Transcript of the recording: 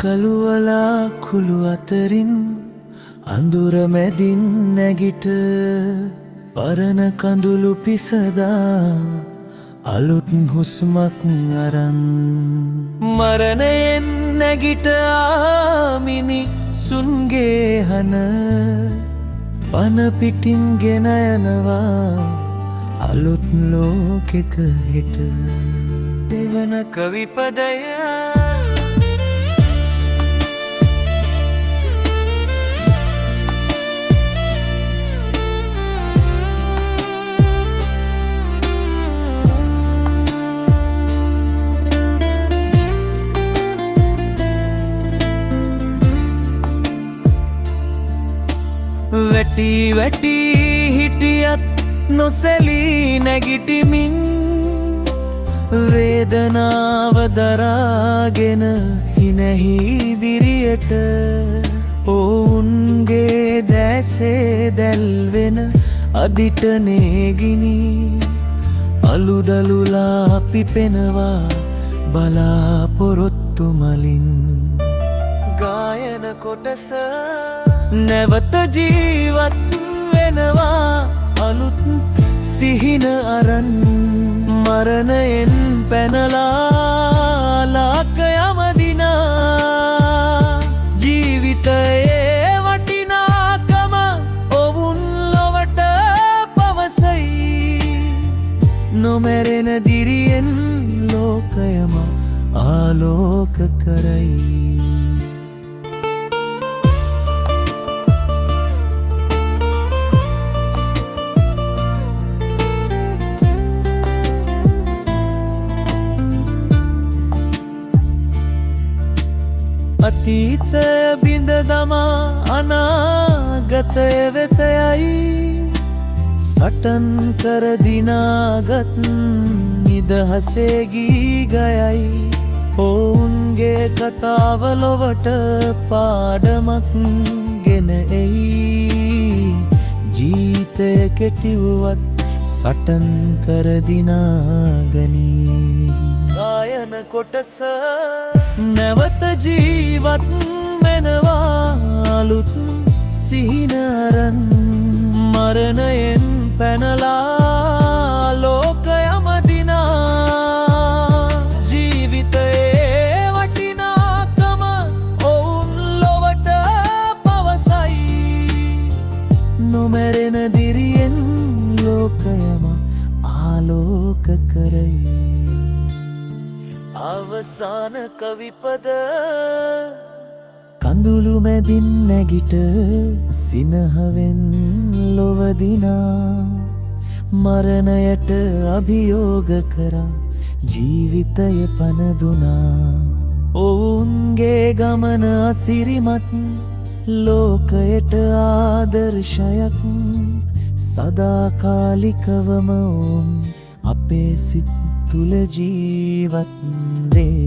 කළුවලා කුළු අතරින් අඳුර මැදින් නැගිට පරණ කඳුළු පිසදා අලුත් හුස්මක් අරන් මරණයෙන් නැගිට ආමිනි සුන්ගේ හන පන පිටින් ගෙන යනවා අලුත් ලෝකෙක හිට දෙවන කවිපදය වැටි වැටි හිටියත් නොසැලී නැගිටිමින් වේදනාව දරාගෙන හිනැහි ඉදිරියට ඔවුන්ගේ දැසේ දැල්වෙන අදිට නේගිනි අලුදලුලා පිපෙනවා බලාපොරොත්තු මලින් ගායන කොටස නැවත ජීවත් වෙනවා අලුත් සිහින අරන් මරණයෙන් පැනලා ලාක යමදිනා ජීවිතයේ වටිනාකම ඔවුන් ලොවට පවසයි නොමැරෙන දිරියෙන් ලෝකයම ආලෝක කරයි අතීතය බිඳ දමා අනාගතය වෙතයයි සටන් කර දිනාගත් නිදහසේ ගී ගයයි ඔවුන්ගේ කතාව ලොවට පාඩමක් ගෙන එයි ජීවිතය කෙටිවුවත් සටන් කර දිනාගනී ගායන කොටස නැවත ජීවත් වෙනවා අලුත් සිහින අරන් මරණයෙන් පැනලා ලෝකයම දිනා ජීවිතයේ වටිනාකම ඔවුන් ලොවට පවසයි නොමැරෙන දිරියෙන් ලෝකයම ආලෝක කරයි අවසාන කවිපද කඳුළු මැදින් නැගිට සිනහවෙන් ලොවදිනා මරණයට අභියෝග කරා ජීවිතය පනදුනා ඔවුන්ගේ ගමන අසිරිමත් ලෝකයට ආදර්ශයක් සදාකාලිකවම ඔවුන් අපේ සිත් තුල ජීවත් වේ